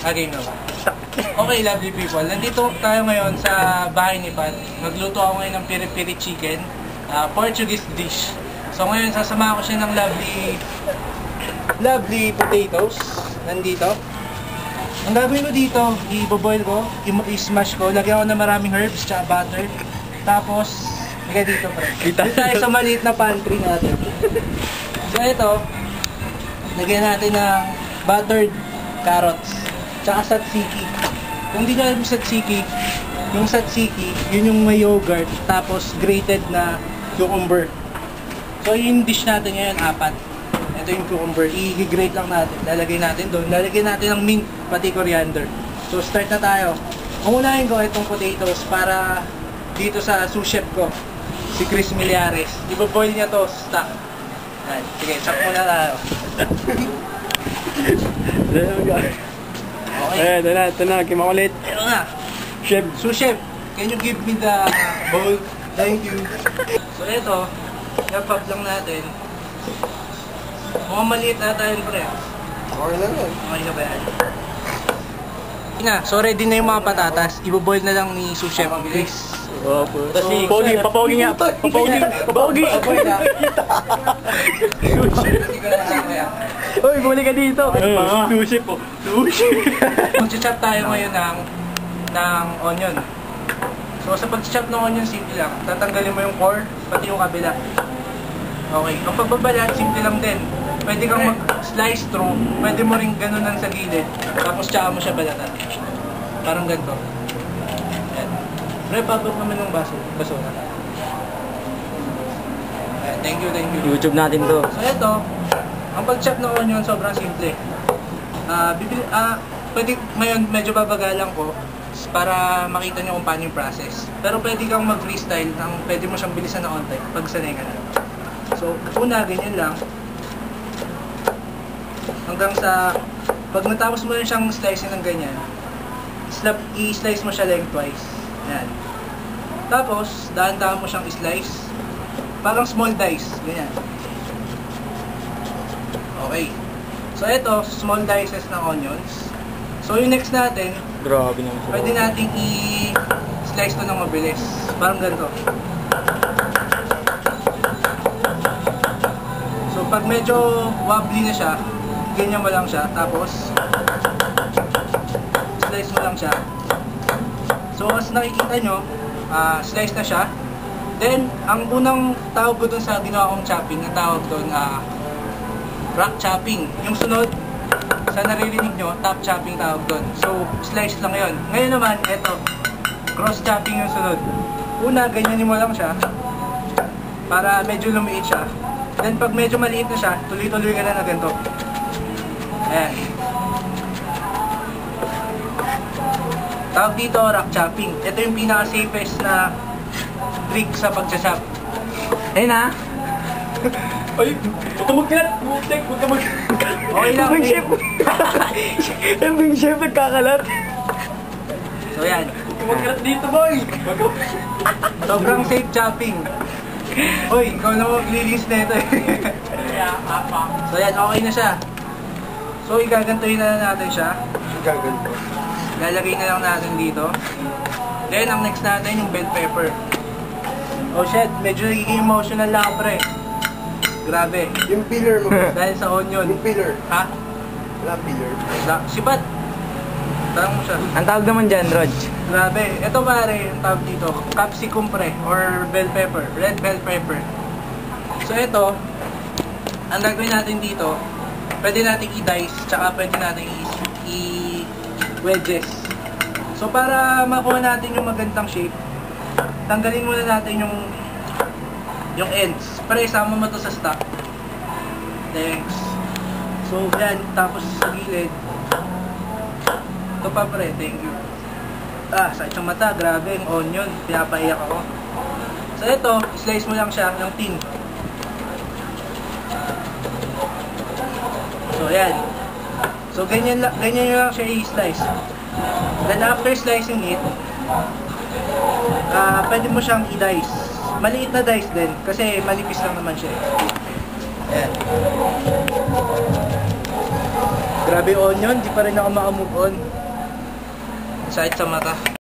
Game na ba? Okay, lovely people. Nandito tayo ngayon sa bahay ni Pat. Magluto ako ngayon ng piri-piri chicken. Portuguese dish. So ngayon sasama ko siya ng lovely potatoes. Nandito. Ang gagawin ko dito, i-boil ko, i-smash ko. Lagyan ko ng maraming herbs tsaka butter. Tapos, lagyan dito pa. Dito tayo sa maliit na pantry natin. So ito, lagyan natin ng buttered carrots. Tsaka tzatziki. Kung di nyo alam yung tzatziki, yun yung may yogurt, tapos grated na cucumber. So yung dish natin ngayon, 4. Ito yung cucumber, i-grate lang natin. Lalagay natin doon. Lalagay natin ng mint, pati coriander. So start na tayo. Unahin ko itong potatoes para dito sa sous chef ko, si Chris Millares. I-boil niya to, stock. Sige, chop muna tayo. Okay. Ito na, kimakulit. Ito na. Chef. So chef, can you give me the bowl? Thank you. So ito, i-pop lang natin. Mukhang maliit na tayo pre. Okay lang yan. Okay ka ba yan? So ready na yung mga patatas. I-boil na lang ni sous chef, please. Opo. Pogi, papogi nga. Papogi. Uy, bumalik ka dito. Sushi po. Sushi. Mag-chop tayo ngayon ng onion. So sa pag-chop ng onion, simple lang. Tatanggalin mo yung core, pati yung kabila. Okay. Ang pagbabalat, simple lang din. Pwede kang mag-slice through. Pwede mo rin ganunan sa gilid. Tapos tsaka mo siya balatan. Parang ganito. Pre, pabot naman ng basura. Thank you. YouTube natin to. So ito, ang pag-chop ng onion sobrang simple. Pwede, ngayon medyo babagalan ko para makita nyo kung paano yung process. Pero pwede kang mag-freestyle, pwede mo siyang bilisan na onte pag sanay ka na. So, una, ganyan lang. Hanggang sa, pag natapos mo na siyang slice ng ganyan, i-slice mo siya lengthwise. Yan. Tapos, dahan-dahan mo siyang slice. Parang small dice. Ganyan. Okay. So, ito, small dices ng onions. So, yung next natin, Grabe naman. pwede natin i-slice to ng mabilis. Parang ganito. So, pag medyo wobbly na siya, ganyan mo lang siya. Tapos, slice mo lang siya. So, as nakikita nyo, slice na siya. Then, ang unang tawag ko dun sa ginawa kong chopping, ang tawag dun, rack chopping. Yung sunod, sa naririnig nyo, top chopping tawag dun. So, slice lang yon. Ngayon naman, eto, cross chopping yung sunod. Una, ganyanin mo lang siya, para medyo lumiit siya. Then, pag medyo maliit na siya, tuloy-tuloy ka na ganito. Ayan. Tawag dito, rack chopping. Ito yung pinaka-safest na trick sa pag-chop. Ayun na. Ay, huwag ka magkalat. Huwag ka mag... Okay lang. Yung chef. Yung chef nagkakalat. So yan. Huwag ka magkalat dito, boy. Sobrang safe chopping. Uy, ikaw na maglilinis na ito eh. So yan, okay na siya. So igagantuhin na natin siya. Gaganto. Lalagay na lang natin dito. Then, ang next natin yung bell pepper. Oh shit, medyo nagiging emotional lang pre. Grabe. Yung pillar mo. Dahil sa onion. Yung pillar. Ha? Wala pillar. Sipat. Tanong mo siya. Ang tawag naman dyan, Rog. Grabe. Ito pare, yung tawag dito. Capsicum pre. Or bell pepper. Red bell pepper. So ito, ang gagawin natin dito, pwede natin i-dice, tsaka pwede natin i-wedges. So para makuha natin yung magandang shape, tanggalin muna natin yung ends. Para isama mo to sa stock. Thanks. So yan, tapos sa gilid. Ito pa pre, thank you. Sakit yung mata, grabe yung onion, pinapaiyak ako. So ito, slice mo lang siya ng tin. So yan. So ganyan nyo lang siya i-slice. Then after slicing it, pwede mo siyang i-dice. Maliit na dice din, kasi manipis lang naman siya. Ayan. Grabe yung onion, di pa rin ako makamove on. Sakit sa mata.